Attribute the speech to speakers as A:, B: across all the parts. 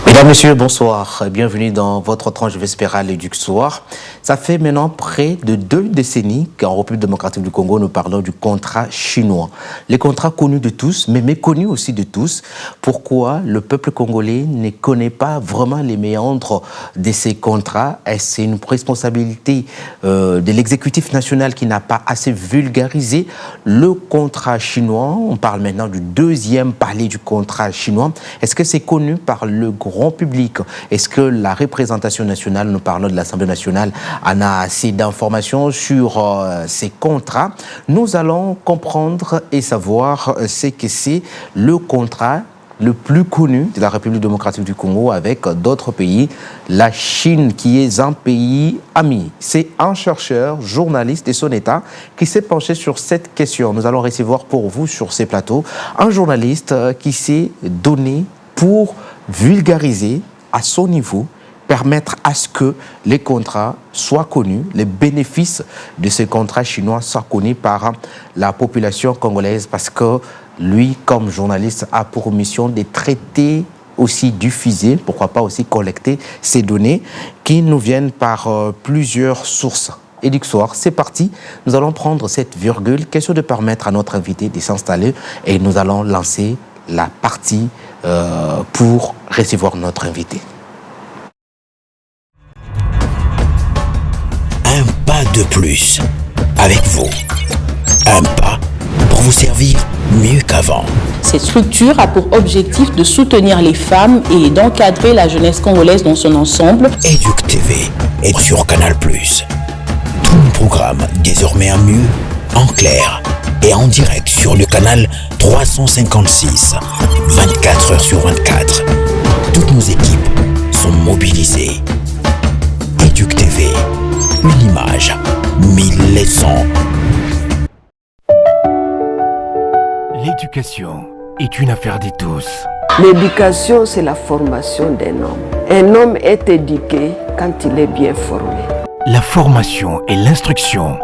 A: Mesdames, Messieurs, bonsoir. Bienvenue dans votre tranche vespérale Éduc-Soir. Ça fait maintenant près de 2 décennies qu'en République démocratique du Congo, nous parlons du contrat chinois. Les contrats connus de tous, mais méconnus aussi de tous. Pourquoi le peuple congolais ne connaît pas vraiment les méandres de ces contrats? Est-ce une responsabilité de l'exécutif national qui n'a pas assez vulgarisé le contrat chinois? On parle maintenant du deuxième palier du contrat chinois. Est-ce que c'est connu par le grand public? Est-ce que la représentation nationale, nous parlons de l'Assemblée nationale, en a assez d'informations sur ces contrats? Nous allons comprendre et savoir ce que c'est le contrat le plus connu de la République démocratique du Congo avec d'autres pays, la Chine qui est un pays ami. C'est un chercheur, journaliste et son État qui s'est penché sur cette question. Nous allons recevoir pour vous sur ces plateaux un journaliste qui s'est donné pour vulgariser à son niveau, permettre à ce que les contrats soient connus, les bénéfices de ces contrats chinois soient connus par la population congolaise, parce que lui, comme journaliste, a pour mission de traiter, aussi diffuser, pourquoi pas aussi collecter ces données qui nous viennent par plusieurs sources. Éduc-Soir, c'est parti. Nous allons prendre cette virgule, question de permettre à notre invité de s'installer, et nous allons lancer la partie pour recevoir notre invité.
B: Un pas de plus avec vous. Un pas pour vous servir mieux qu'avant.
C: Cette structure a pour objectif de soutenir les femmes et d'encadrer la jeunesse congolaise dans son ensemble.
B: Éduc TV est sur Canal+. Tous nos programmes désormais en mieux, en clair et en direct sur le canal 356, 24 heures sur 24. Toutes nos équipes sont mobilisées. Éduc TV, une image, 1000 leçons.
D: L'éducation est une affaire de tous.
E: L'éducation, c'est la formation d'un homme. Un homme est éduqué quand il est bien formé.
D: La formation et l'instruction,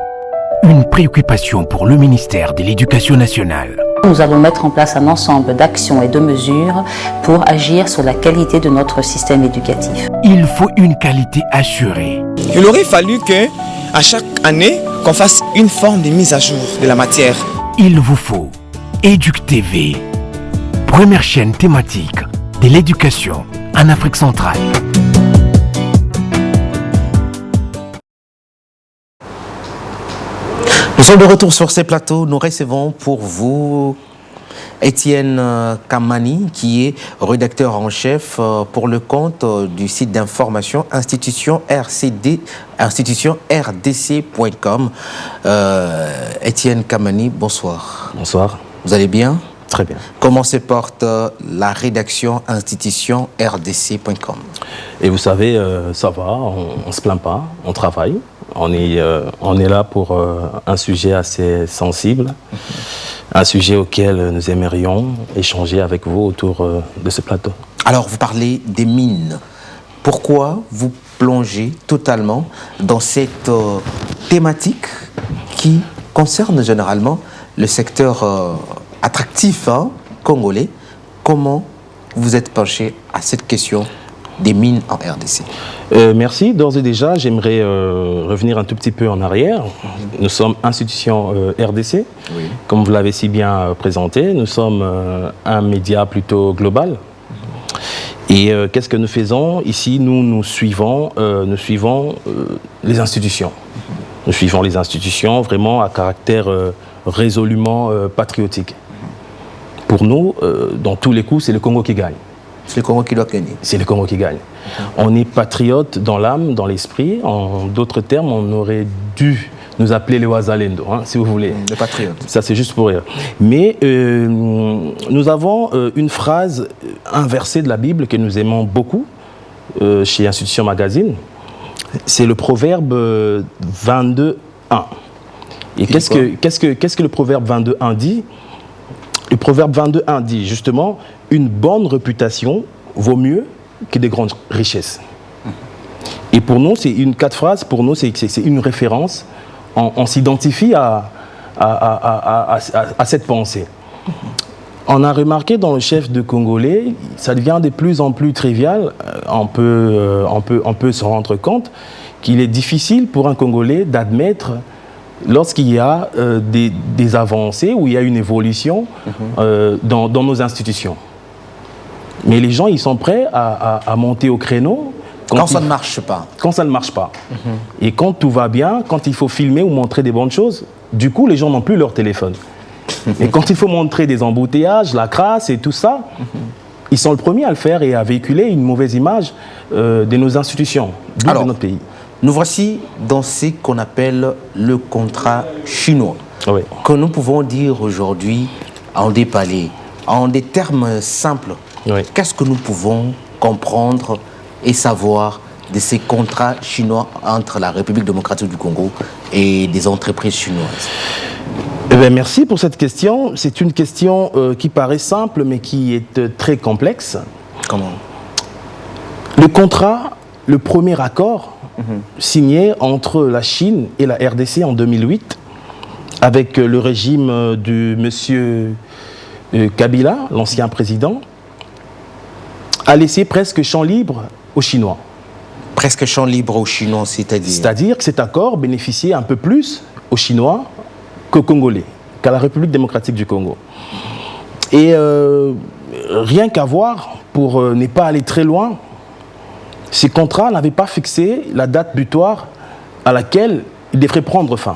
D: une préoccupation pour le ministère de l'Éducation nationale.
C: Nous allons mettre en place un ensemble d'actions et de mesures pour agir sur la qualité de notre système éducatif.
D: Il faut une qualité assurée.
F: Il aurait fallu que, à chaque année, qu'on fasse une forme de mise à jour de la matière.
D: Il vous faut Éduc TV, première chaîne thématique de l'éducation en Afrique centrale.
A: Nous sommes de retour sur ces plateaux. Nous recevons pour vous Étienne Kamani, qui est rédacteur en chef pour le compte du site d'information institution rdc.com. Étienne Kamani, bonsoir.
G: Bonsoir.
A: Vous allez bien?
G: Très bien.
A: Comment se porte la rédaction institution rdc.com?
G: Et vous savez, ça va, on ne se plaint pas, on travaille. On est là pour un sujet assez sensible, un sujet auquel nous aimerions échanger avec vous autour de ce plateau.
A: Alors, vous parlez des mines. Pourquoi vous plongez totalement dans cette thématique qui concerne généralement le secteur attractif congolais? Comment vous êtes penché à cette question des mines en RDC?
G: Merci. D'ores et déjà, j'aimerais revenir un tout petit peu en arrière. Nous sommes institution RDC, oui. Comme vous l'avez si bien présenté. Nous sommes un média plutôt global. Et qu'est-ce que nous faisons? Ici, nous suivons les institutions. Nous suivons les institutions vraiment à caractère résolument patriotique. Pour nous, dans tous les coups, c'est le Congo qui gagne.
A: C'est le Congo qui doit gagner.
G: C'est le Congo qui gagne. On est patriote dans l'âme, dans l'esprit. En d'autres termes, on aurait dû nous appelait les Wazalendo, hein, si vous voulez.
A: Les patriotes.
G: Ça, c'est juste pour rire. Mais nous avons une phrase, un verset de la Bible que nous aimons beaucoup chez Institution Magazine. C'est le proverbe 22.1. Et qu'est-ce que le proverbe 22.1 dit? Le proverbe 22.1 dit justement, une bonne réputation vaut mieux que de grandes richesses. Et pour nous, c'est une 4 phrases, pour nous, c'est une référence. On s'identifie à cette pensée. On a remarqué dans le chef de Congolais, ça devient de plus en plus trivial. On peut se rendre compte qu'il est difficile pour un Congolais d'admettre lorsqu'il y a des avancées ou il y a une évolution dans nos institutions. Mais les gens, ils sont prêts à monter au créneau
A: quand ça ne marche pas.
G: Quand ça ne marche pas. Et quand tout va bien, quand il faut filmer ou montrer des bonnes choses, du coup, les gens n'ont plus leur téléphone. Et quand il faut montrer des embouteillages, la crasse et tout ça, ils sont le premiers à le faire et à véhiculer une mauvaise image de nos institutions, de notre pays.
A: Nous voici dans ce qu'on appelle le contrat chinois,
G: oui,
A: que nous pouvons dire aujourd'hui en dépalais, en des termes simples.
G: Oui.
A: Qu'est-ce que nous pouvons comprendre et savoir de ces contrats chinois entre la République démocratique du Congo et des entreprises chinoises?
G: Eh bien, merci pour cette question. C'est une question qui paraît simple, mais qui est très complexe.
A: Comment?
G: Le contrat, le premier accord signé entre la Chine et la RDC en 2008, avec le régime de M. Kabila, l'ancien président, a laissé presque champ libre aux Chinois.
A: Presque champ libre aux Chinois, c'est-à-dire?
G: C'est-à-dire que cet accord bénéficiait un peu plus aux Chinois qu'aux Congolais, qu'à la République démocratique du Congo. Et rien qu'à voir, pour ne pas aller très loin, ces contrats n'avaient pas fixé la date butoir à laquelle ils devraient prendre fin.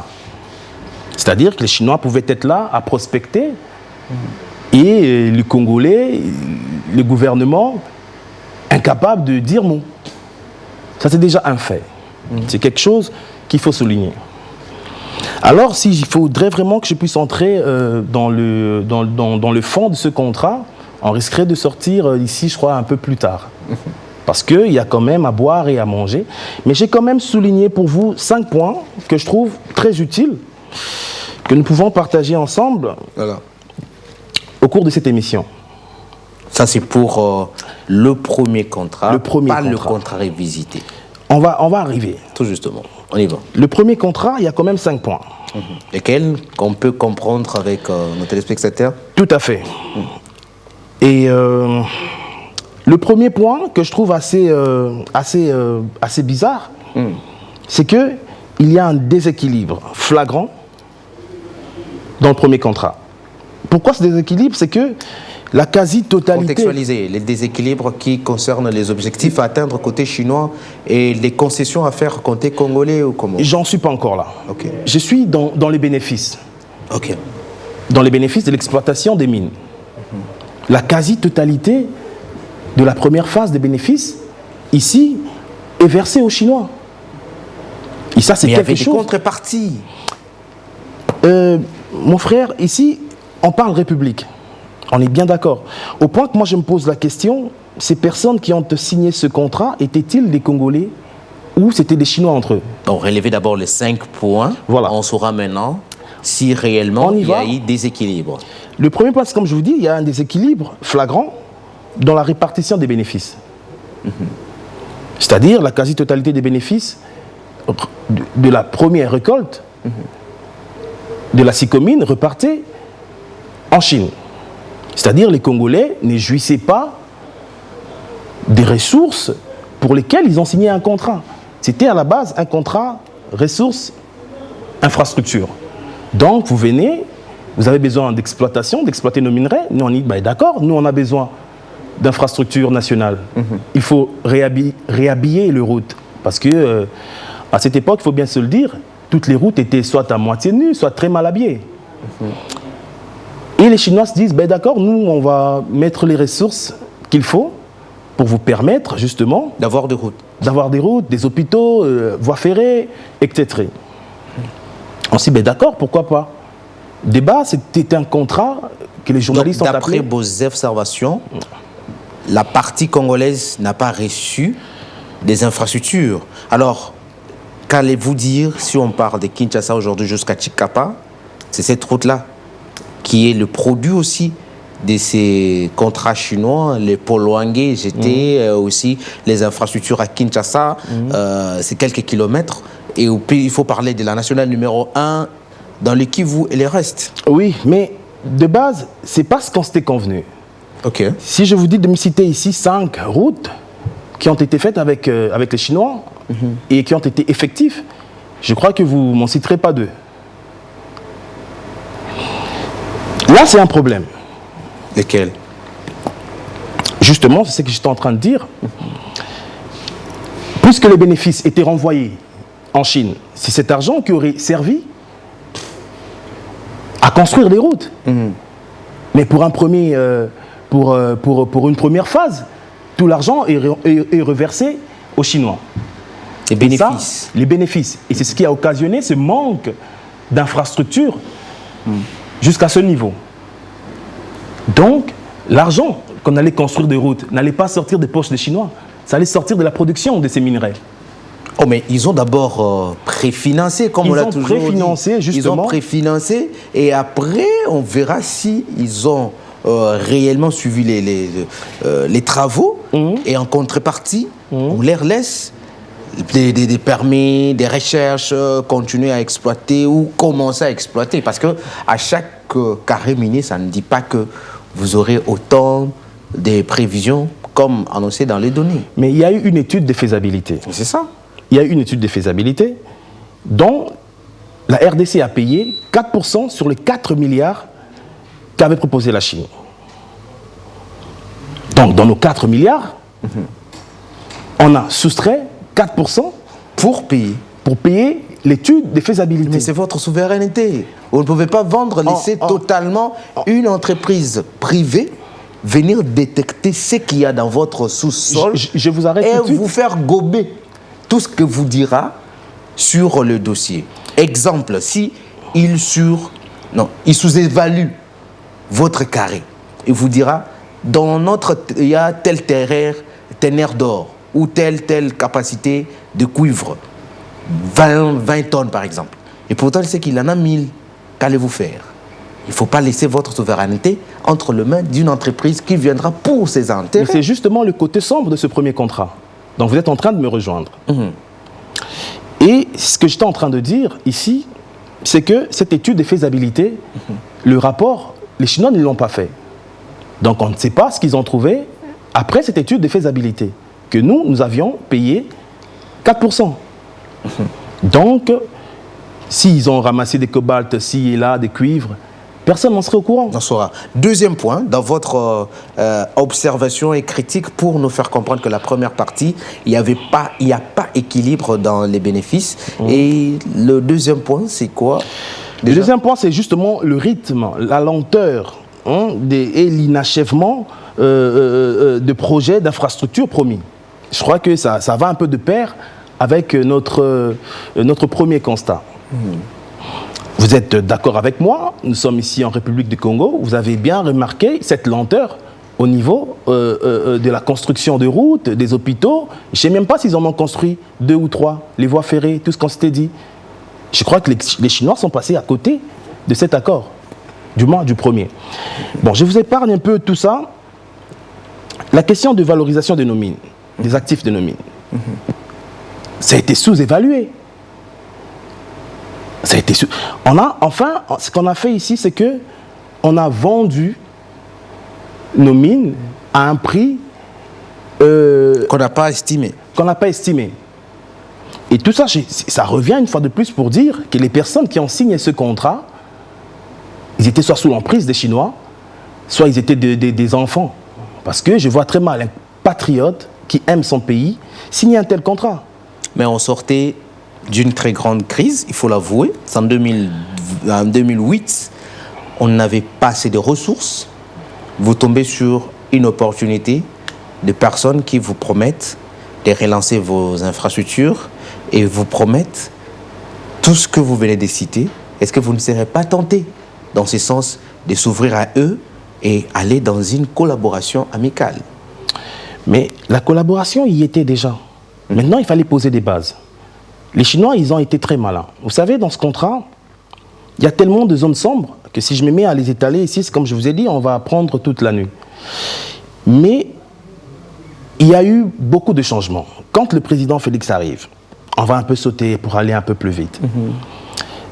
G: C'est-à-dire que les Chinois pouvaient être là à prospecter et les Congolais, le gouvernement, incapable de dire non. Ça, c'est déjà un fait. C'est quelque chose qu'il faut souligner. Alors, s'il faudrait vraiment que je puisse entrer dans le fond de ce contrat, on risquerait de sortir ici, je crois, un peu plus tard. Parce qu'il y a quand même à boire et à manger. Mais j'ai quand même souligné pour vous 5 points que je trouve très utiles, que nous pouvons partager ensemble au cours de cette émission.
A: Ça, c'est pour le premier contrat,
G: le
A: contrat révisité.
G: On va arriver.
A: Tout justement, on y va.
G: Le premier contrat, il y a quand même 5 points.
A: Lesquels qu'on peut comprendre avec nos téléspectateurs? Tout
G: à fait. Et le premier point que je trouve assez bizarre, c'est qu'il y a un déséquilibre flagrant dans le premier contrat. Pourquoi ce déséquilibre? C'est que la quasi-totalité...
A: Contextualiser les déséquilibres qui concernent les objectifs à atteindre côté chinois et les concessions à faire côté congolais ou comment?
G: J'en suis pas encore là.
A: Okay.
G: Je suis dans les bénéfices.
A: Okay.
G: Dans les bénéfices de l'exploitation des mines. La quasi-totalité de la première phase des bénéfices, ici, est versée aux Chinois. Et ça, c'est quelque chose...
A: des contreparties.
G: Mon frère, ici, on parle République. On est bien d'accord. Au point que moi, je me pose la question, ces personnes qui ont signé ce contrat, étaient-ils des Congolais ou c'était des Chinois entre eux?
A: On relevait d'abord les 5 points.
G: Voilà.
A: On saura maintenant si réellement il y a eu déséquilibre.
G: Le premier point, c'est comme je vous dis, il y a un déséquilibre flagrant dans la répartition des bénéfices. C'est-à-dire la quasi-totalité des bénéfices de la première récolte de la sycomine repartait en Chine. C'est-à-dire les Congolais ne jouissaient pas des ressources pour lesquelles ils ont signé un contrat. C'était à la base un contrat ressources infrastructures. Donc vous venez, vous avez besoin d'exploitation, d'exploiter nos minerais. Nous on dit, bah, d'accord, nous on a besoin d'infrastructures nationales. Il faut réhabiller les routes. Parce que à cette époque, il faut bien se le dire, toutes les routes étaient soit à moitié nues, soit très mal habillées. Et les Chinois se disent, ben d'accord, nous on va mettre les ressources qu'il faut pour vous permettre justement
A: d'avoir des routes.
G: D'avoir des routes, des hôpitaux, voies ferrées, etc. On s'est dit, ben d'accord, pourquoi pas. De base, c'était un contrat que les journalistes ont appelé...
A: D'après vos observations, la partie congolaise n'a pas reçu des infrastructures. Alors, qu'allez-vous dire si on parle de Kinshasa aujourd'hui jusqu'à Chikapa? C'est cette route-là qui est le produit aussi de ces contrats chinois, les Polwangué, GT, aussi les infrastructures à Kinshasa, c'est quelques kilomètres. Et il faut parler de la nationale numéro 1 dans le Kivu et les restes.
G: Oui, mais de base, c'est pas ce qu'on s'était convenu.
A: Ok.
G: Si je vous dis de me citer ici 5 routes qui ont été faites avec les Chinois et qui ont été effectives, je crois que vous m'en citerez pas 2. Là, c'est un problème.
A: Lesquels?
G: Justement, c'est ce que j'étais en train de dire. Puisque les bénéfices étaient renvoyés en Chine, c'est cet argent qui aurait servi à construire des routes. Mais pour une première phase, tout l'argent est reversé aux Chinois.
A: Les bénéfices.
G: Les bénéfices. Et c'est ce qui a occasionné ce manque d'infrastructures jusqu'à ce niveau. Donc, l'argent qu'on allait construire des routes n'allait pas sortir des poches des Chinois. Ça allait sortir de la production de ces minerais.
A: Oh, mais ils ont d'abord préfinancé, comme on l'a toujours dit. Ils ont préfinancé et après, on verra si ils ont réellement suivi les travaux et en contrepartie, on leur laisse des permis, des recherches, continuer à exploiter ou commencer à exploiter. Parce que à chaque carré minier, ça ne dit pas que vous aurez autant de prévisions comme annoncé dans les données.
G: Mais il y a eu une étude de faisabilité.
A: C'est ça.
G: Il y a eu une étude de faisabilité dont la RDC a payé 4% sur les 4 milliards qu'avait proposé la Chine. Donc, dans nos 4 milliards, on a soustrait 4%
A: pour payer
G: l'étude de faisabilité.
A: Mais c'est votre souveraineté. Vous ne pouvez pas laisser totalement une entreprise privée venir détecter ce qu'il y a dans votre sous-sol
G: je vous arrête
A: et
G: tout de suite.
A: vous faire gober tout ce que vous dira sur le dossier. Exemple, si il sous-évalue votre carré, il vous dira, il y a tel ternaire d'or ou telle capacité de cuivre, 20 tonnes par exemple. Et pourtant, il sait qu'il en a 1000. Qu'allez-vous faire? Il ne faut pas laisser votre souveraineté entre les mains d'une entreprise qui viendra pour ses intérêts.
G: Mais c'est justement le côté sombre de ce premier contrat. Donc vous êtes en train de me rejoindre. Et ce que j'étais en train de dire ici, c'est que cette étude de faisabilité, le rapport, les Chinois ne l'ont pas fait. Donc on ne sait pas ce qu'ils ont trouvé après cette étude de faisabilité, que nous avions payé 4%. Donc, s'ils ont ramassé des cobaltes, ci et là, des cuivres, personne n'en serait au courant.
A: On saura. Deuxième point, dans votre observation et critique pour nous faire comprendre que la première partie, il n'y a pas équilibre dans les bénéfices. Et le deuxième point, c'est quoi déjà?
G: Le deuxième point, c'est justement le rythme, la lenteur et l'inachèvement de projets d'infrastructures promis. Je crois que ça va un peu de pair avec notre premier constat. Vous êtes d'accord avec moi, nous sommes ici en République du Congo, vous avez bien remarqué cette lenteur au niveau de la construction de routes, des hôpitaux. Je ne sais même pas s'ils en ont construit 2 ou 3, les voies ferrées, tout ce qu'on s'était dit. Je crois que les Chinois sont passés à côté de cet accord, du moins du premier. Bon, je vous épargne un peu tout ça. La question de valorisation de nos mines, des actifs de nos mines, ça a été sous-évalué. Enfin, ce qu'on a fait ici, c'est que on a vendu nos mines à un prix
A: qu'on n'a pas estimé.
G: Et tout ça, ça revient une fois de plus pour dire que les personnes qui ont signé ce contrat, ils étaient soit sous l'emprise des Chinois, soit ils étaient des enfants. Parce que je vois très mal un patriote qui aime son pays signer un tel contrat.
A: Mais on sortait d'une très grande crise, il faut l'avouer. En 2008, on n'avait pas assez de ressources. Vous tombez sur une opportunité de personnes qui vous promettent de relancer vos infrastructures et vous promettent tout ce que vous venez de citer est-ce que vous ne serez pas tenté, dans ce sens, de s'ouvrir à eux et aller dans une collaboration amicale?
G: Mais la collaboration y était déjà. Maintenant, il fallait poser des bases. Les Chinois, ils ont été très malins. Vous savez, dans ce contrat, il y a tellement de zones sombres que si je me mets à les étaler ici, comme je vous ai dit, on va prendre toute la nuit. Mais il y a eu beaucoup de changements. Quand le président Félix arrive, on va un peu sauter pour aller un peu plus vite.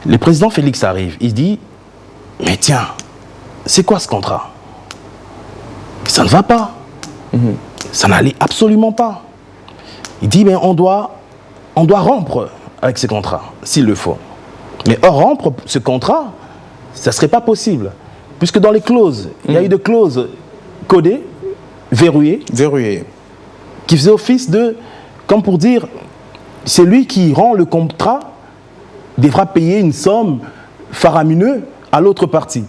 G: Le président Félix arrive, il dit, mais tiens, c'est quoi ce contrat? Ça ne va pas. Ça n'allait absolument pas. Il dit, mais on doit rompre avec ce contrat, s'il le faut. Mais rompre ce contrat, ça ne serait pas possible. Puisque dans les clauses, il y a eu des clauses codées, verrouillées, qui faisaient office de, comme pour dire, celui qui rend le contrat devra payer une somme faramineuse à l'autre partie.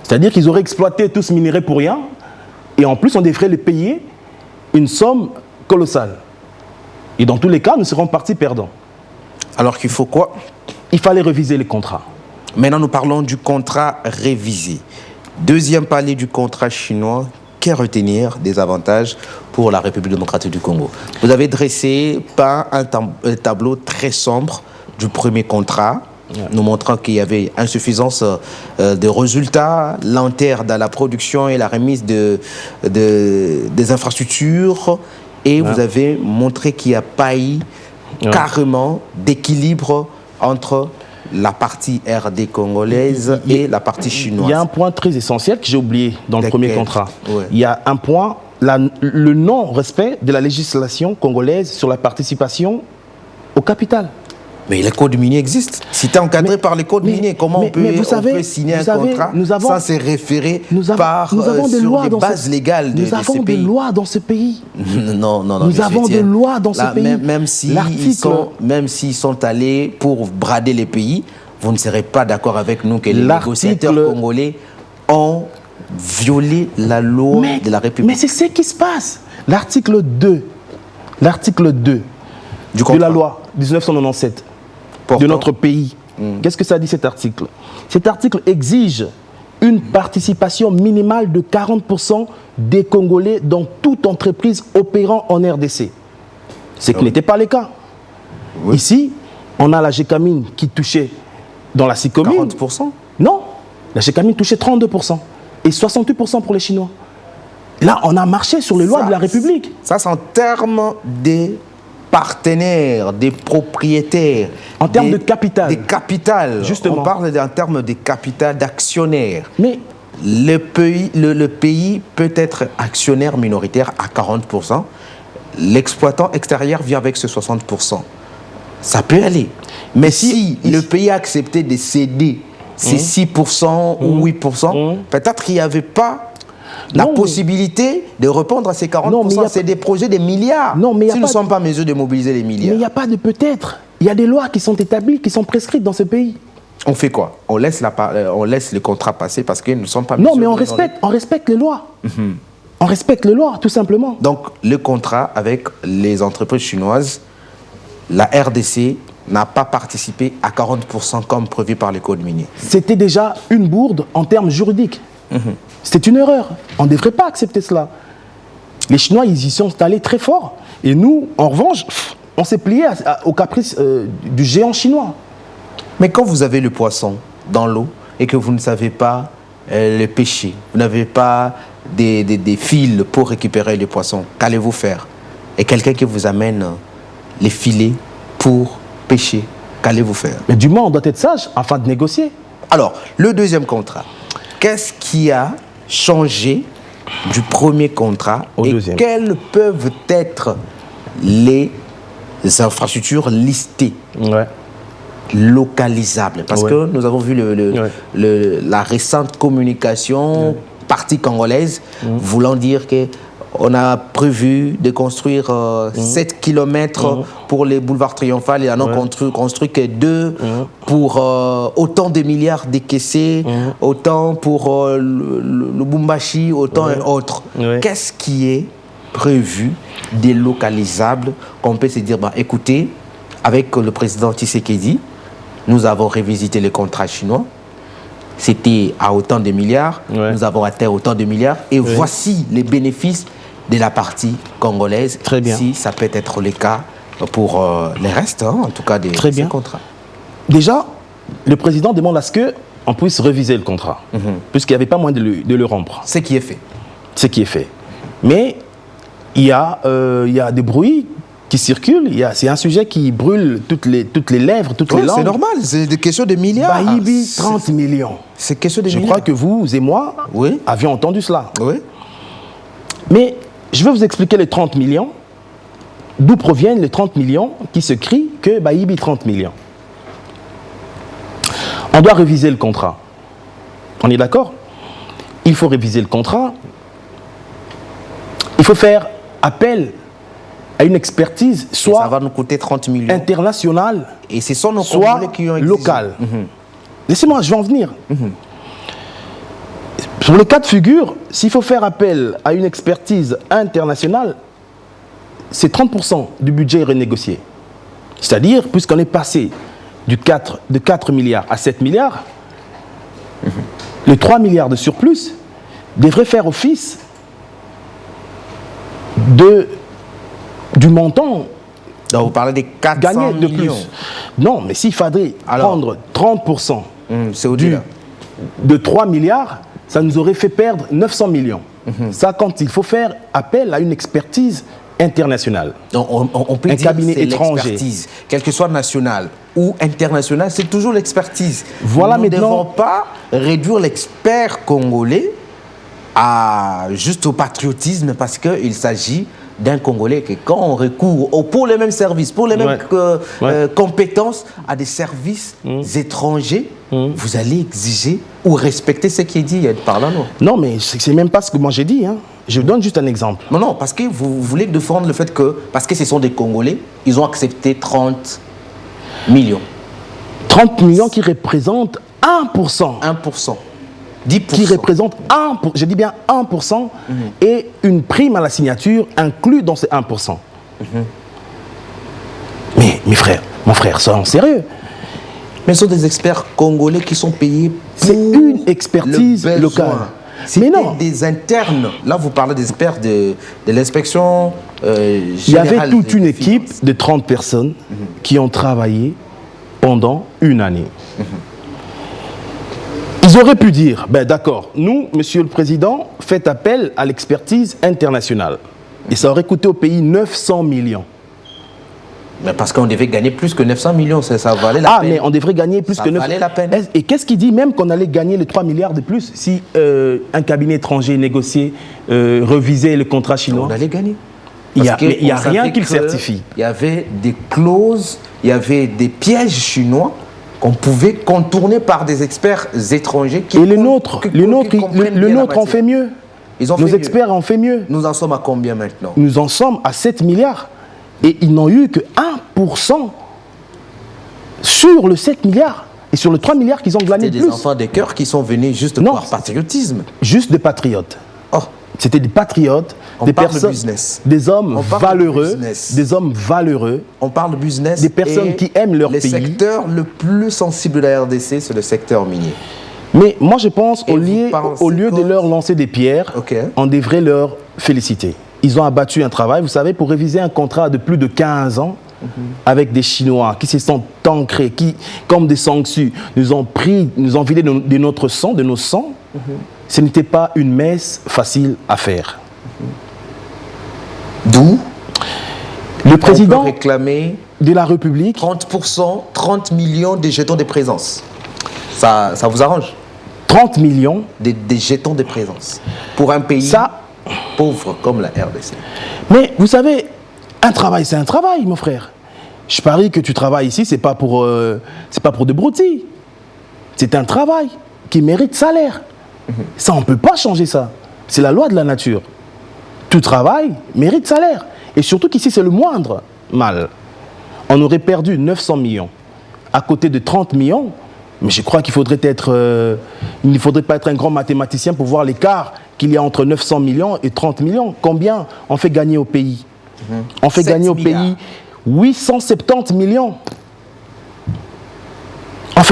G: C'est-à-dire qu'ils auraient exploité tout ce minerai pour rien, et en plus on devrait les payer une somme colossale. Et dans tous les cas, nous serons partis perdants.
A: Alors qu'il faut quoi?
G: Il fallait réviser les contrats.
A: Maintenant, nous parlons du contrat révisé. Deuxième palier du contrat chinois, qu'est retenir des avantages pour la République démocratique du Congo? Vous avez dressé un tableau très sombre du premier contrat, nous montrant qu'il y avait insuffisance de résultats, lenteur dans la production et la remise des infrastructures. Et vous avez montré qu'il n'y a pas eu carrément d'équilibre entre la partie RD congolaise et la partie chinoise.
G: Il y a un point très essentiel que j'ai oublié dans le premier contrat. Il y a un point, le non-respect de la législation congolaise sur la participation au capital.
A: Mais les codes miniers existent. Si tu es encadré par les codes miniers, comment on peut signer un contrat sans se référer sur les bases légales de ce pays?
G: Nous avons des lois dans ce pays.
A: Non,
G: nous avons des lois dans ce pays.
A: Même s'ils sont allés pour brader les pays, vous ne serez pas d'accord avec nous que les négociateurs congolais ont violé la loi de la République.
G: Mais c'est ce qui se passe. L'article 2 de la loi 1997 de notre pays. Qu'est-ce que ça dit cet article? Cet article exige une participation minimale de 40% des Congolais dans toute entreprise opérant en RDC. Ce qui n'était pas le cas. Ici, on a la GECAMINE qui touchait dans la SICOMINE.
A: 40%?
G: Non, la GECAMINE touchait 32% et 68% pour les Chinois. Là, on a marché sur les lois de la République.
A: Ça, c'est en termes des partenaires, des propriétaires.
G: En termes de capital.
A: Des capitales.
G: Justement.
A: On parle en termes de capital, d'actionnaires.
G: Mais
A: le pays peut être actionnaire minoritaire à 40%. L'exploitant extérieur vient avec ce 60%. Ça peut aller. Mais si le pays a accepté de céder ces 6% ou 8%, peut-être qu'il n'y avait pas la possibilité de répondre à ces 40%. C'est des projets de milliards. Si nous ne sommes pas en mesure de mobiliser les milliards.
G: Mais il n'y a pas de peut-être. Il y a des lois qui sont établies, qui sont prescrites dans ce pays.
A: On fait quoi? On laisse le contrat passer parce que nous ne sommes pas... Non,
G: mais on respecte les lois. On respecte les lois, tout simplement.
A: Donc, le contrat avec les entreprises chinoises, la RDC n'a pas participé à 40% comme prévu par les codes miniers.
G: C'était déjà une bourde en termes juridiques. C'était une erreur. On ne devrait pas accepter cela. Les Chinois, ils y sont allés très fort. Et nous, en revanche, on s'est plié au caprice du géant chinois.
A: Mais quand vous avez le poisson dans l'eau et que vous ne savez pas le pêcher, vous n'avez pas des fils pour récupérer les poissons, qu'allez-vous faire? Et quelqu'un qui vous amène les filets pour pêcher, qu'allez-vous faire?
G: Mais du moins, on doit être sage afin de négocier.
A: Alors, le deuxième contrat, qu'est-ce qui a changé du premier contrat
G: au deuxième?
A: Quelles peuvent être les infrastructures listées, localisables? Parce que nous avons vu la récente communication partie congolaise voulant dire que on a prévu de construire 7 km pour les boulevards triomphales et on n'a construit que 2 pour autant de milliards décaissés, autant pour le Bumbashi, autant et autres. Qu'est-ce qui est prévu, délocalisable, qu'on peut se dire, écoutez, avec le président Tshisekedi, nous avons révisité les contrats chinois. C'était à autant de milliards.
G: Ouais.
A: Nous avons atteint autant de milliards. Et voici les bénéfices de la partie congolaise.
G: Très bien.
A: Si ça peut être le cas pour les restes, hein, en tout cas, des
G: Très bien.
A: ces contrats.
G: Déjà, le président demande à ce qu'on puisse réviser le contrat, puisqu'il n'y avait pas moyen de le rompre.
A: Ce qui est fait.
G: Ce qui est fait. Mais il y a des bruits qui circulent. C'est un sujet qui brûle toutes les lèvres, toutes les langues.
A: C'est normal, c'est des questions de milliards.
G: Bayibi, 30 millions.
A: C'est question de
G: Je
A: milliards.
G: crois que vous et moi
A: Oui.
G: avions entendu cela.
A: Oui.
G: Mais je vais vous expliquer les 30 millions. D'où proviennent les 30 millions qui se crient que Bayibi 30 millions. On doit réviser le contrat. On est d'accord? Il faut réviser le contrat. Il faut faire appel à une expertise,
A: Et ça
G: soit
A: va nous coûter 30 millions.
G: internationale,
A: Et ce sont nos
G: soit
A: Congolais qui ont exigé.
G: locale. Laissez-moi, je vais en venir. Sur le cas de figure, s'il faut faire appel à une expertise internationale, c'est 30% du budget renégocié. C'est-à-dire, puisqu'on est passé de 4 milliards à 7 milliards, les 3 milliards de surplus devraient faire office du montant
A: Donc vous parlez des 400
G: gagné de
A: millions.
G: plus. Non, mais s'il faudrait
A: Alors,
G: prendre 30%
A: C'est au-delà.
G: de 3 milliards, ça nous aurait fait perdre 900 millions. Ça, quand il faut faire appel à une expertise internationale.
A: Donc, on peut
G: Un
A: dire
G: cabinet
A: que c'est
G: étranger.
A: l'expertise, quelle que soit nationale ou internationale, c'est toujours l'expertise.
G: Voilà
A: Nous ne
G: maintenant-
A: devons pas réduire l'expert congolais à juste au patriotisme parce qu'il s'agit d'un Congolais que quand on recourt pour les mêmes services, pour les mêmes compétences à des services étrangers, vous allez exiger ou respecter ce qui est dit par la loi.
G: Non, mais c'est même pas ce que moi j'ai dit. Hein. Je donne juste un exemple.
A: Non, non, parce que vous voulez défendre le fait que, parce que ce sont des Congolais, ils ont accepté 30 millions.
G: 30 millions qui représentent 1%.
A: 1%. 10%.
G: Qui représente 1%, je dis bien 1%, et une prime à la signature inclus dans ces 1%. Mais mes frères, mon frère, soyons sérieux.
A: Mais ce sont des experts congolais qui sont payés pour
G: C'est une expertise
A: le besoin.
G: locale.
A: C'était
G: Mais non.
A: des internes. Là, vous parlez des experts de l'inspection
G: Il y
A: générale.
G: avait toute
A: des
G: une
A: finances.
G: équipe de 30 personnes qui ont travaillé pendant une année. Ils auraient pu dire, ben d'accord, nous, Monsieur le Président, faites appel à l'expertise internationale. Et ça aurait coûté au pays 900 millions.
A: Mais parce qu'on devait gagner plus que 900 millions, ça valait la peine.
G: Mais on devrait gagner plus
A: Ça
G: que 900
A: valait la peine.
G: Et qu'est-ce qui dit même qu'on allait gagner les 3 milliards de plus si un cabinet étranger négociait, revisait le contrat chinois?
A: On allait gagner.
G: Il n'y a,
A: Parce que
G: mais il y a
A: on
G: rien
A: savait
G: qui le
A: que
G: certifie.
A: Il y avait des clauses, il y avait des pièges chinois qu'on pouvait contourner par des experts étrangers qui
G: Et le nôtre,
A: qui
G: le nôtre
A: comprennent bien la
G: en
A: matière.
G: fait mieux.
A: Ils ont
G: Nos
A: fait mieux.
G: experts en fait mieux.
A: Nous en sommes à combien maintenant?
G: Nous en sommes à 7 milliards. Et ils n'ont eu que 1% sur le 7 milliards. Et sur les 3 milliards qu'ils ont glané
A: C'est
G: de
A: des
G: plus.
A: enfants des cœurs qui sont venus juste
G: Non.
A: par patriotisme.
G: Juste des patriotes.
A: Oh,
G: C'était des patriotes,
A: On
G: des
A: parle de
G: personnes,
A: business.
G: des hommes
A: On parle de
G: valeureux,
A: business.
G: des hommes valeureux.
A: on parle de business.
G: Des personnes
A: et
G: qui aiment leur
A: le
G: pays.
A: secteur le plus sensible de la RDC, c'est le secteur minier.
G: Mais moi, je pense
A: Et
G: au
A: vous
G: lieu,
A: pensez
G: au lieu de
A: que-
G: leur lancer des pierres,
A: Ok.
G: on devrait leur féliciter. Ils ont abattu un travail, vous savez, pour réviser un contrat de plus de 15 ans avec des Chinois qui se sont ancrés, qui, comme des sangsues, nous ont vidé de notre sang, de nos sangs. Ce n'était pas une messe facile à faire.
A: D'où
G: Le
A: on peut
G: président
A: réclamer
G: de la République,
A: 30%, 30 millions de jetons de présence. Ça vous arrange?
G: 30 millions,
A: Des jetons de présence. Pour un pays
G: ça...
A: pauvre comme la RDC.
G: Mais vous savez, un travail, c'est un travail, mon frère. Je parie que tu travailles ici, c'est pas pour de broutilles. C'est un travail qui mérite salaire. Ça, on ne peut pas changer ça. C'est la loi de la nature. Tout travail mérite salaire. Et surtout qu'ici, c'est le moindre mal. On aurait perdu 900 millions à côté de 30 millions. Mais je crois qu'il faudrait il ne faudrait pas être un grand mathématicien pour voir l'écart qu'il y a entre 900 millions et 30 millions. Combien on fait gagner au pays? On fait
A: 7
G: gagner au
A: milliards.
G: pays 870 millions.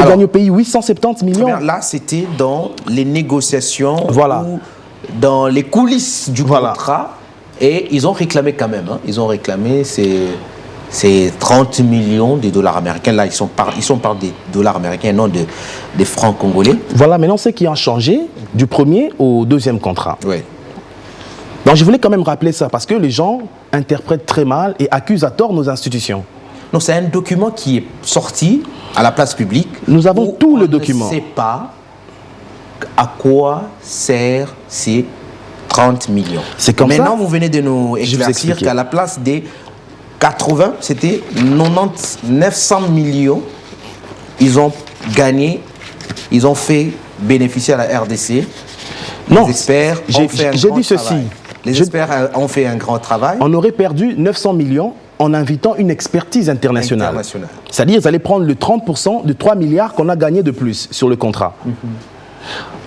G: fait gagner au pays 870 millions.
A: Là, c'était dans les négociations,
G: Voilà.
A: ou dans les coulisses du contrat. Et ils ont réclamé quand même. Hein. Ils ont réclamé ces 30 millions de dollars américains. Là, ils sont par des dollars américains, non des francs congolais.
G: Voilà, maintenant, ce qui a changé du premier au deuxième contrat.
A: Oui.
G: Donc, je voulais quand même rappeler ça parce que les gens interprètent très mal et accusent à tort nos institutions.
A: Non, c'est un document qui est sorti à la place publique.
G: Nous avons tout le document.
A: On ne sait pas à quoi servent ces 30 millions.
G: C'est comme
A: Maintenant,
G: ça.
A: vous venez de nous éclaircir qu'à la place des 80, c'était 900 millions. Ils ont gagné, ils ont fait bénéficier à la RDC.
G: Non,
A: les experts ont fait un
G: j'ai
A: grand
G: dit ceci.
A: travail. Les experts ont fait un grand travail.
G: On aurait perdu 900 millions en invitant une expertise internationale. C'est-à-dire qu'ils allaient prendre le 30% de 3 milliards qu'on a gagné de plus sur le contrat.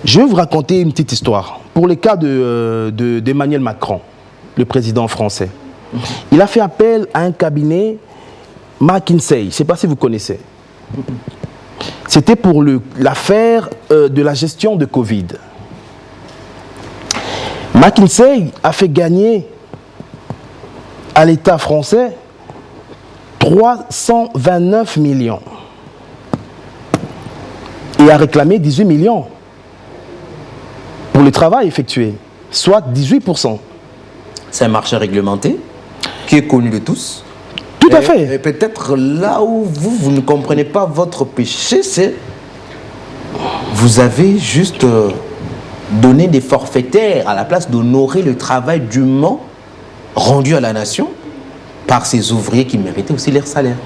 G: Je vais vous raconter une petite histoire. Pour le cas d'Emmanuel Macron, le président français, il a fait appel à un cabinet McKinsey. Je ne sais pas si vous connaissez. C'était pour l'affaire de la gestion de Covid. McKinsey a fait gagner à l'État français 329 millions et a réclamé 18 millions pour le travail effectué, soit 18%.
A: C'est un marché réglementé qui est connu de tous.
G: Tout à fait.
A: Et peut-être là où vous ne comprenez pas votre péché, c'est vous avez juste donné des forfaitaires à la place d'honorer le travail dûment rendu à la nation par ces ouvriers qui méritaient aussi leur salaire.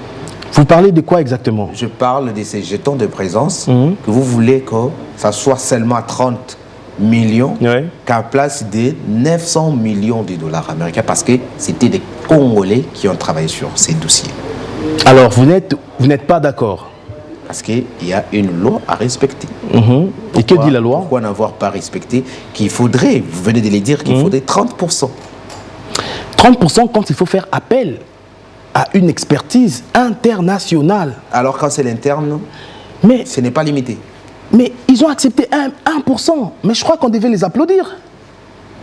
G: Vous parlez de quoi exactement?
A: Je parle de ces jetons de présence que vous voulez que ça soit seulement à 30 millions qu'à place de 900 millions de dollars américains parce que c'était des Congolais qui ont travaillé sur ces dossiers.
G: Alors, vous n'êtes pas d'accord?
A: Parce qu'il y a une loi à respecter.
G: Et que dit la loi?
A: Pourquoi n'avoir pas respecté qu'il faudrait, vous venez de le dire, qu'il faudrait 30%.
G: 30% quand il faut faire appel à une expertise internationale.
A: Alors quand c'est l'interne,
G: mais
A: ce n'est pas limité.
G: Mais ils ont accepté 1%. Mais je crois qu'on devait les applaudir.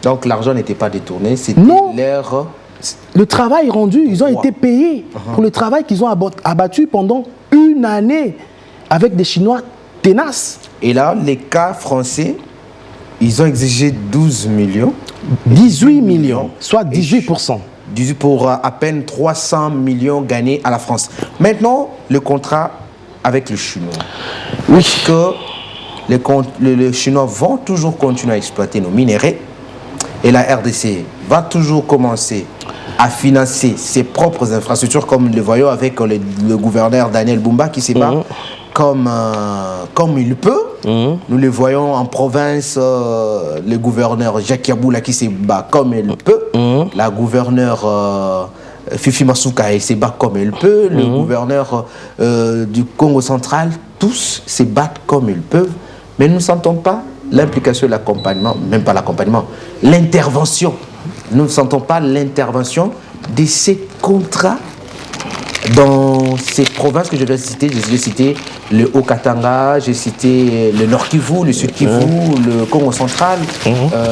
A: Donc l'argent n'était pas détourné, c'était leur...
G: Le travail rendu, ils ont été payés pour le travail qu'ils ont abattu pendant une année avec des Chinois tenaces.
A: Et là, les cas français, ils ont exigé 12 millions.
G: 18 millions, soit 18%.
A: 18 pour à peine 300 millions gagnés à la France. Maintenant, le contrat avec le Chinois.
G: Oui.
A: Est-ce que les Chinois vont toujours continuer à exploiter nos minéraux et la RDC va toujours commencer à financer ses propres infrastructures comme nous le voyons avec le gouverneur Daniel Bumba qui se bat comme il peut. Nous le voyons en province, le gouverneur Jacques Yaboula qui se bat comme il peut. La gouverneure Fifi Masuka se bat comme il peut. Le gouverneur du Congo central, tous se battent comme ils peuvent. Mais nous ne sentons pas l'implication et l'accompagnement, même pas l'accompagnement, l'intervention. Nous ne sentons pas l'intervention de ces contrats dans ces provinces que je vais citer. Je vais citer le Haut-Katanga, j'ai cité le Nord Kivu, le Sud Kivu, le Congo central,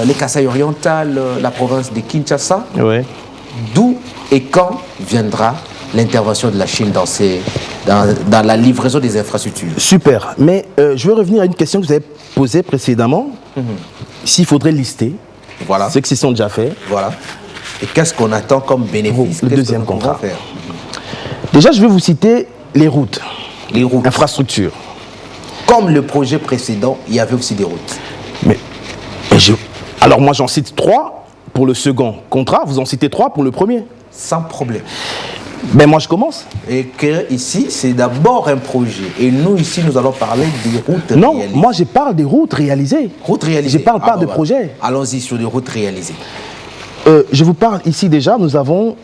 A: les Kasaï oriental, la province de Kinshasa. D'où et quand viendra l'intervention de la Chine dans la livraison des infrastructures?
G: Super. Mais je veux revenir à une question que vous avez posée précédemment. S'il faudrait lister ceux qui s'y sont déjà faits.
A: Voilà. Et qu'est-ce qu'on attend comme bénéfice?
G: Le deuxième contrat. Déjà, je vais vous citer les routes.
A: Les routes.
G: Infrastructures.
A: Comme le projet précédent, il y avait aussi des routes.
G: Alors moi, j'en cite 3 pour le second contrat. Vous en citez 3 pour le premier.
A: Sans problème.
G: Mais moi, je commence.
A: Et que ici, c'est d'abord un projet. Et nous, ici, nous allons parler des routes réalisées.
G: Non, moi, je parle des routes réalisées.
A: Routes réalisées.
G: Je ne parle pas de projets.
A: Allons-y sur des routes réalisées.
G: Je vous parle ici déjà, nous avons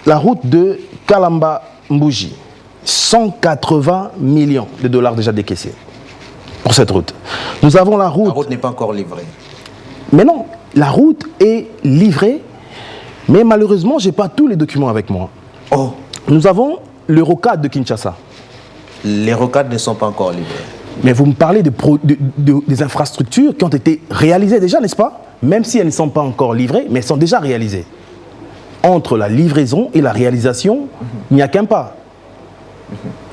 G: la route de Kalamba-Mbouji. 180 millions de dollars déjà décaissés pour cette route. Nous avons la route...
A: La route n'est pas encore livrée.
G: Mais non, la route est livrée, mais malheureusement, je n'ai pas tous les documents avec moi. Nous avons le rocade de Kinshasa.
A: les rocades ne sont pas encore livrées.
G: Mais vous me parlez des infrastructures qui ont été réalisées déjà, n'est-ce pas? Même si elles ne sont pas encore livrées, mais elles sont déjà réalisées. Entre la livraison et la réalisation, il n'y a qu'un pas.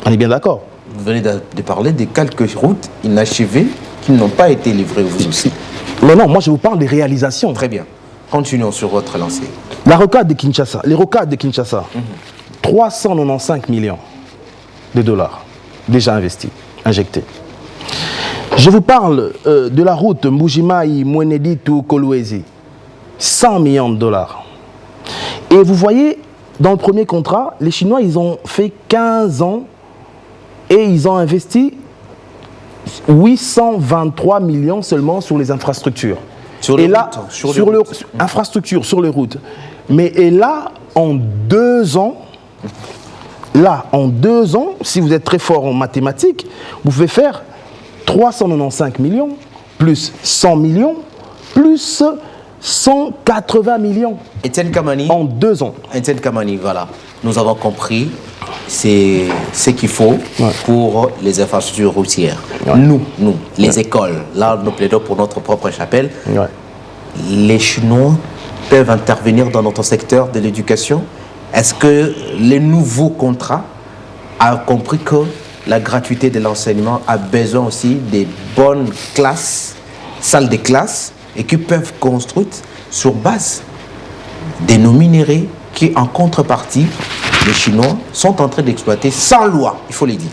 G: On est bien d'accord?
A: Vous venez de parler de quelques routes inachevées qui n'ont pas été livrées, vous aussi.
G: Non, moi je vous parle des réalisations.
A: Très bien. Continuons sur votre lancée.
G: La rocade de Kinshasa, les rocades de Kinshasa, 395 millions de dollars déjà investis, injectés. Je vous parle de la route Mbujimai-Mweneditu-Kolwezi, 100 millions de dollars. Et vous voyez, dans le premier contrat, les Chinois, ils ont fait 15 ans et ils ont investi 823 millions seulement sur les infrastructures.
A: Sur les routes,
G: sur les infrastructures, sur les routes. Mais là, en 2 ans, si vous êtes très fort en mathématiques, vous pouvez faire 395 millions, plus 100 millions, plus 180 millions.
A: Etienne Kamani,
G: en 2 ans.
A: Etienne Kamani, voilà. Nous avons compris, c'est ce qu'il faut pour les infrastructures routières. Nous, les écoles, là nous plaidons pour notre propre chapelle. Les Chinois peuvent intervenir dans notre secteur de l'éducation. Est-ce que les nouveaux contrats ont compris que la gratuité de l'enseignement a besoin aussi des bonnes classes, salles de classe, et qui peuvent construire sur base de nos minéraux qui, en contrepartie, les Chinois sont en train d'exploiter sans loi, il faut le dire.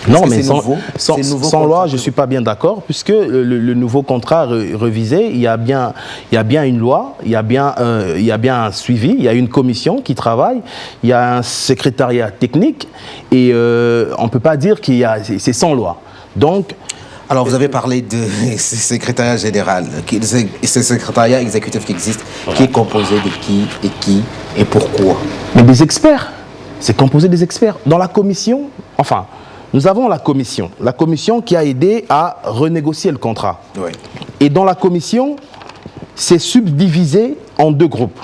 G: Non, mais sans loi, je ne suis pas bien d'accord, puisque le nouveau contrat revisé, il y a bien une loi, il y a bien un suivi, il y a une commission qui travaille, il y a un secrétariat technique, et on ne peut pas dire que c'est sans loi. Donc,
A: alors, vous avez parlé de ce secrétariat général, ce secrétariat exécutif qui existe, qui est composé de qui et pourquoi?
G: Mais des experts. C'est composé des experts. Dans la commission, enfin, nous avons la commission qui a aidé à renégocier le contrat.
A: Oui.
G: Et dans la commission, c'est subdivisé en 2 groupes.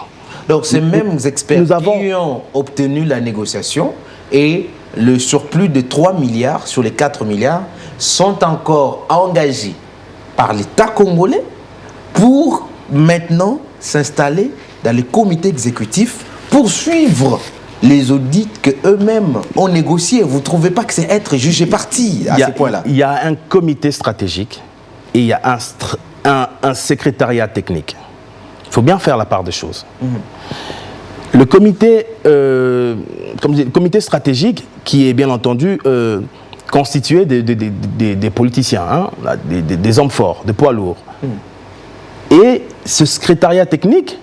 A: Donc, ces mêmes experts qui ont obtenu la négociation et le surplus de 3 milliards sur les 4 milliards sont encore engagés par l'État congolais pour maintenant s'installer dans le comité exécutif pour suivre les audits qu'eux-mêmes ont négociés. Vous ne trouvez pas que c'est être jugé parti à ce point-là?
G: Il y a un comité stratégique et il y a un secrétariat technique. Il faut bien faire la part des choses. Le comité stratégique, qui est bien entendu constitué des politiciens, hein, des hommes forts, des poids lourds. Et ce secrétariat technique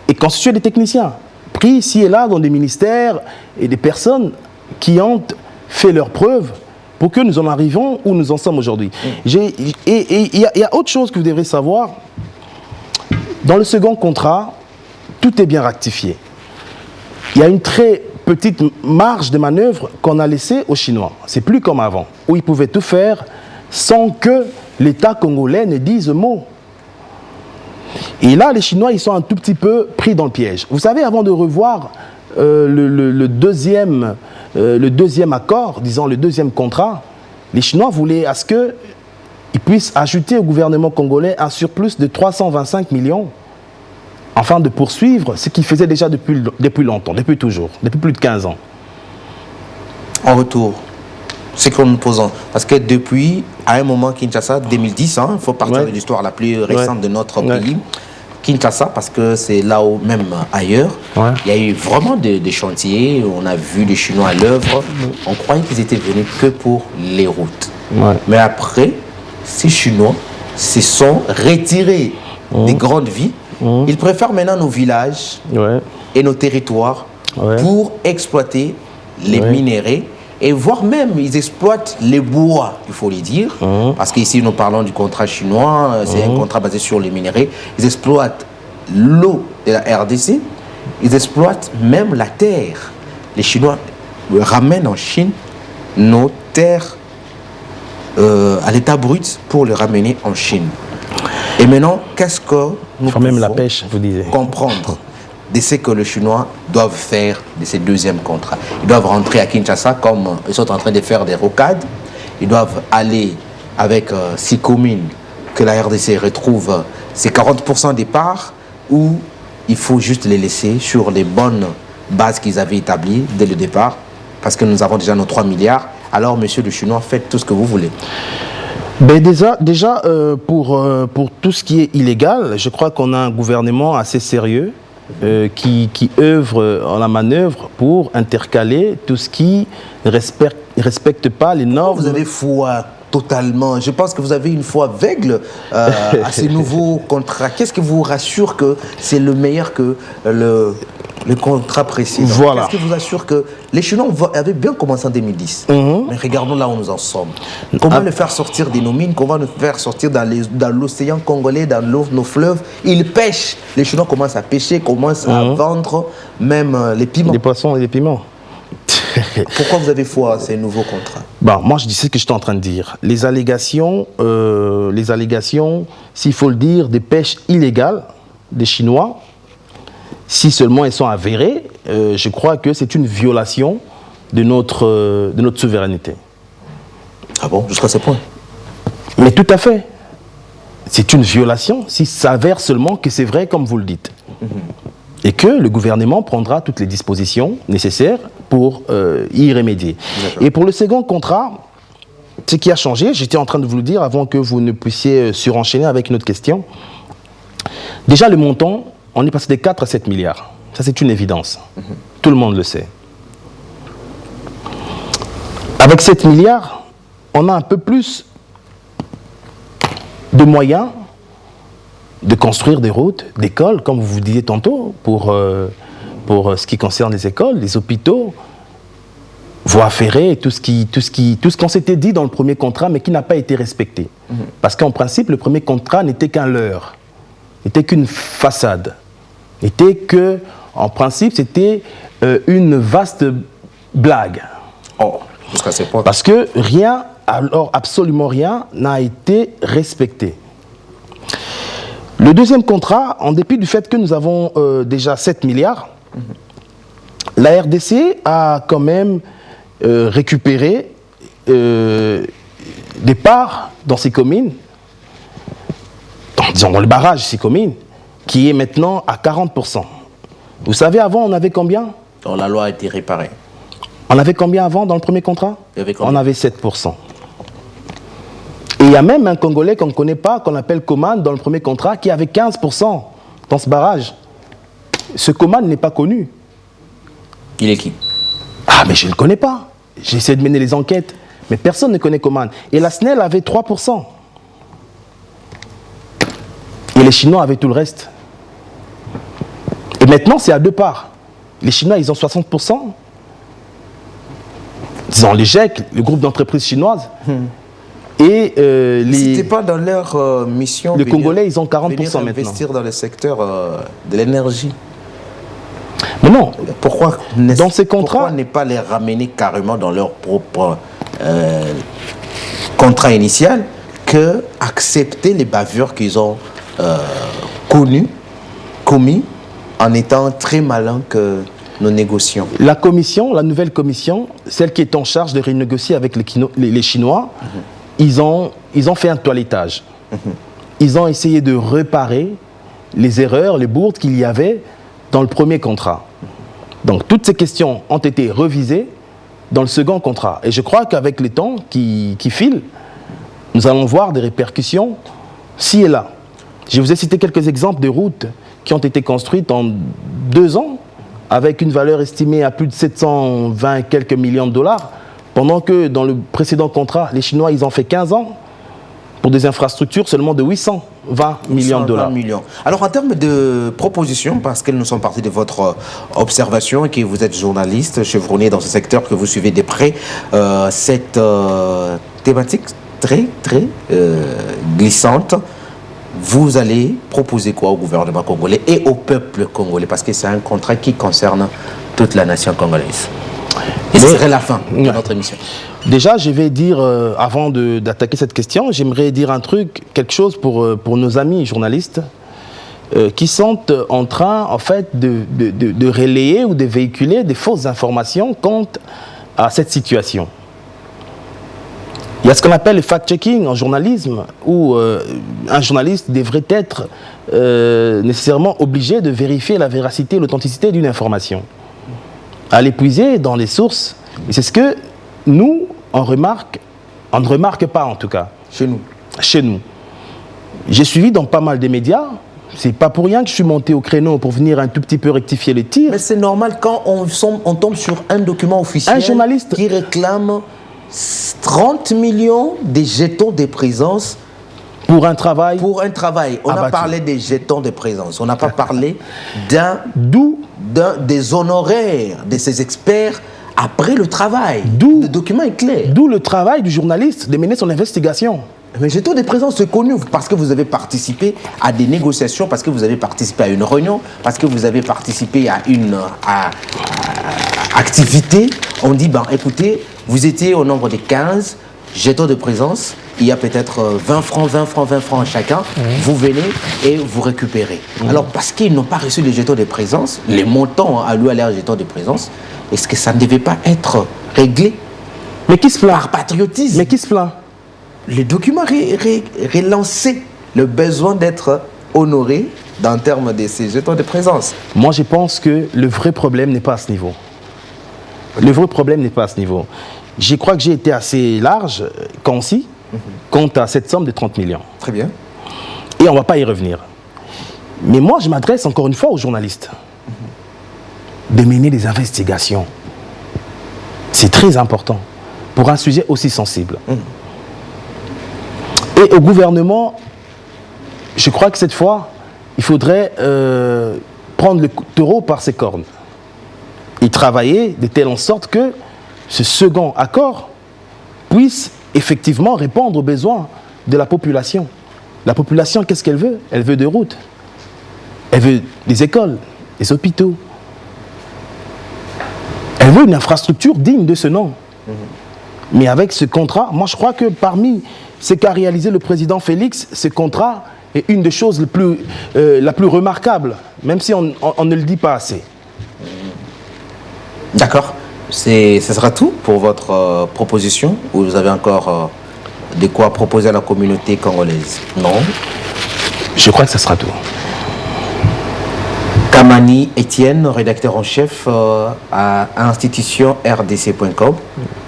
G: est constitué des techniciens, pris ici et là dans des ministères et des personnes qui ont fait leurs preuves pour que nous en arrivions où nous en sommes aujourd'hui. Et il y a autre chose que vous devrez savoir. Dans le second contrat, tout est bien rectifié. Il y a une très petite marge de manœuvre qu'on a laissée aux Chinois. C'est plus comme avant, où ils pouvaient tout faire sans que l'État congolais ne dise un mot. Et là, les Chinois, ils sont un tout petit peu pris dans le piège. Vous savez, avant de revoir le deuxième accord, disons le deuxième contrat, les Chinois voulaient à ce qu'ils puissent ajouter au gouvernement congolais un surplus de 325 millions afin de poursuivre ce qu'ils faisaient déjà depuis longtemps, depuis toujours, depuis plus de 15 ans.
A: En retour, c'est qu'on nous posons. Parce que depuis, à un moment, Kinshasa, 2010, il faut partir de l'histoire la plus récente de notre pays, Kinshasa, parce que c'est là où même ailleurs, il y a eu vraiment des chantiers, on a vu les Chinois à l'œuvre, on croyait qu'ils étaient venus que pour les routes. Mais après, ces Chinois se sont retirés des grandes villes. Ils préfèrent maintenant nos villages et nos territoires pour exploiter les minéraux et voire même ils exploitent les bois, il faut le dire, parce qu'ici nous parlons du contrat chinois, c'est un contrat basé sur les minéraux. Ils exploitent l'eau de la RDC, ils exploitent même la terre. Les Chinois ramènent en Chine nos terres à l'état brut pour les ramener en Chine. Et maintenant, qu'est-ce que nous pouvons
G: même la pêche, vous disiez.
A: comprendre de ce que les Chinois doivent faire de ces deuxièmes contrats. Ils doivent rentrer à Kinshasa comme ils sont en train de faire des rocades. Ils doivent aller avec 6 communes que la RDC retrouve ses 40% des parts, ou il faut juste les laisser sur les bonnes bases qu'ils avaient établies dès le départ, parce que nous avons déjà nos 3 milliards. Alors, monsieur le Chinois, faites tout ce que vous voulez.
G: Ben déjà pour tout ce qui est illégal, je crois qu'on a un gouvernement assez sérieux qui œuvre en la manœuvre pour intercaler tout ce qui ne respecte pas les normes.
A: Vous avez foi totalement. Je pense que vous avez une foi aveugle à ces nouveaux contrats. Qu'est-ce qui vous rassure que c'est le meilleur que le contrat précédent?
G: Voilà.
A: Qu'est-ce qui vous assure que les Chinois avaient bien commencé en 2010, mais regardons là où nous en sommes. Comment le faire sortir de nos mines? Comment le faire sortir dans l'océan congolais, dans nos fleuves? Ils pêchent. Les Chinois commencent à pêcher, commencent à vendre même les piments.
G: Les poissons et les piments.
A: Pourquoi vous avez foi à ces nouveaux contrats?
G: Bon, moi, je dis ce que je suis en train de dire. Les allégations, s'il faut le dire, des pêches illégales des Chinois, si seulement elles sont avérées, je crois que c'est une violation de notre souveraineté.
A: Ah bon, jusqu'à ce point?
G: Mais tout à fait. C'est une violation si ça s'avère seulement que c'est vrai comme vous le dites. Et que le gouvernement prendra toutes les dispositions nécessaires pour y remédier. Et pour le second contrat, ce qui a changé, j'étais en train de vous le dire avant que vous ne puissiez surenchaîner avec une autre question. Déjà, le montant, on est passé de 4 à 7 milliards. Ça, c'est une évidence. Tout le monde le sait. Avec 7 milliards, on a un peu plus de moyens de construire des routes, d'écoles, comme vous disiez tantôt, pour ce qui concerne les écoles, les hôpitaux, voies ferrées, tout ce qu'on s'était dit dans le premier contrat, mais qui n'a pas été respecté. Parce qu'en principe, le premier contrat n'était qu'un leurre, n'était qu'une façade, n'était que, en principe, c'était une vaste blague.
A: Oh, jusqu'à ce point.
G: Parce que rien, alors absolument rien, n'a été respecté. Le deuxième contrat, en dépit du fait que nous avons déjà 7 milliards, la RDC a quand même récupéré des parts dans ces communes, disons dans le barrage de ces communes, qui est maintenant à 40%. Vous savez, avant, on avait combien?
A: Donc, la loi a été réparée.
G: On avait combien avant dans le premier contrat? On avait 7%. Et il y a même un Congolais qu'on ne connaît pas, qu'on appelle Coman, dans le premier contrat, qui avait 15% dans ce barrage. Ce Coman n'est pas connu.
A: Il est qui?
G: Ah, mais je ne le connais pas. J'ai essayé de mener les enquêtes, mais personne ne connaît Coman. Et la SNEL avait 3%. Et les Chinois avaient tout le reste. Et maintenant, c'est à 2 parts. Les Chinois, ils ont 60%. Ils ont les GEC, le groupe d'entreprises chinoises. Et
A: c'était pas dans leur mission.
G: Les Congolais, ils ont 40% maintenant.
A: Investir dans le secteur de l'énergie.
G: Mais non.
A: Pourquoi
G: dans ces contrats,
A: pourquoi ne pas les ramener carrément dans leur propre contrat initial, que accepter les bavures qu'ils ont commis en étant très malins que nos négociants?
G: La commission, la nouvelle commission, celle qui est en charge de renégocier avec les Chinois, ils ont fait un toilettage. Ils ont essayé de réparer les erreurs, les bourdes qu'il y avait dans le premier contrat. Donc toutes ces questions ont été revisées dans le second contrat. Et je crois qu'avec les temps qui filent, nous allons voir des répercussions ci et là. Je vous ai cité quelques exemples de routes qui ont été construites en 2 ans, avec une valeur estimée à plus de 720 quelques millions de dollars, pendant que dans le précédent contrat, les Chinois, ils ont fait 15 ans pour des infrastructures seulement de 820 millions de dollars.
A: Alors en termes de propositions, parce que nous sommes partis de votre observation et que vous êtes journaliste chevronné dans ce secteur que vous suivez de près, cette thématique très glissante, vous allez proposer quoi au gouvernement congolais et au peuple congolais? Parce que c'est un contrat qui concerne toute la nation congolaise. Et ce serait la fin de notre émission.
G: Déjà, je vais dire, avant d'attaquer cette question, j'aimerais dire quelque chose pour nos amis journalistes qui sont en train, en fait, de relayer ou de véhiculer des fausses informations quant à cette situation. Il y a ce qu'on appelle le fact-checking en journalisme, où un journaliste devrait être nécessairement obligé de vérifier la véracité et l'authenticité d'une information, à l'épuiser dans les sources. Et c'est ce que nous, on ne remarque pas en tout cas. Chez nous. J'ai suivi dans pas mal de médias. C'est pas pour rien que je suis monté au créneau pour venir un tout petit peu rectifier les tirs.
A: Mais c'est normal quand on tombe sur un document officiel,
G: un journaliste
A: qui réclame 30 millions de jetons de présence.
G: Pour un travail.
A: On a parlé des jetons de présence. On n'a pas parlé des honoraires de ces experts après le travail. Le document est clair.
G: D'où le travail du journaliste de mener son investigation.
A: Mais jetons de présence, c'est connu parce que vous avez participé à des négociations, parce que vous avez participé à une réunion, parce que vous avez participé à une activité. On dit, écoutez, vous étiez au nombre de 15 jetons de présence. Il y a peut-être 20 francs chacun. Vous venez et vous récupérez. Alors, parce qu'ils n'ont pas reçu les jetons de présence, les montants alloués à leurs jetons de présence, est-ce que ça ne devait pas être réglé?
G: Mais qui se plaint?
A: Par patriotisme.
G: Mais qui se plaint?
A: Les documents relançaient le besoin d'être honoré en termes de ces jetons de présence.
G: Moi, je pense que le vrai problème n'est pas à ce niveau. Le vrai problème n'est pas à ce niveau. Je crois que j'ai été assez large, concis, quant à cette somme de 30 millions.
A: Très bien.
G: Et on ne va pas y revenir. Mais moi, je m'adresse encore une fois aux journalistes. De mener des investigations. C'est très important pour un sujet aussi sensible. Et au gouvernement, je crois que cette fois, il faudrait prendre le taureau par ses cornes et travailler de telle en sorte que ce second accord puisse effectivement répondre aux besoins de la population. La population, qu'est-ce qu'elle veut? Elle veut des routes, elle veut des écoles, des hôpitaux. Elle veut une infrastructure digne de ce nom. Mais avec ce contrat, moi je crois que parmi ce qu'a réalisé le président Félix, ce contrat est une des choses la plus remarquable, même si on ne le dit pas assez.
A: D'accord. Ce sera tout pour votre proposition, ou vous avez encore de quoi proposer à la communauté congolaise? Non.
G: Je crois que ce sera tout.
A: Kamani Etienne, rédacteur en chef à institution rdc.com.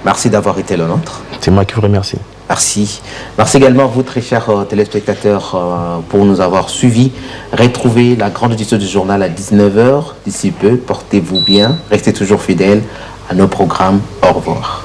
A: Merci d'avoir été le nôtre.
G: C'est moi qui vous remercie.
A: Merci. Merci également à vous, très chers téléspectateurs, pour nous avoir suivis. Retrouvez la grande édition du journal à 19h. D'ici peu, portez-vous bien. Restez toujours fidèles à nos programmes. Au revoir.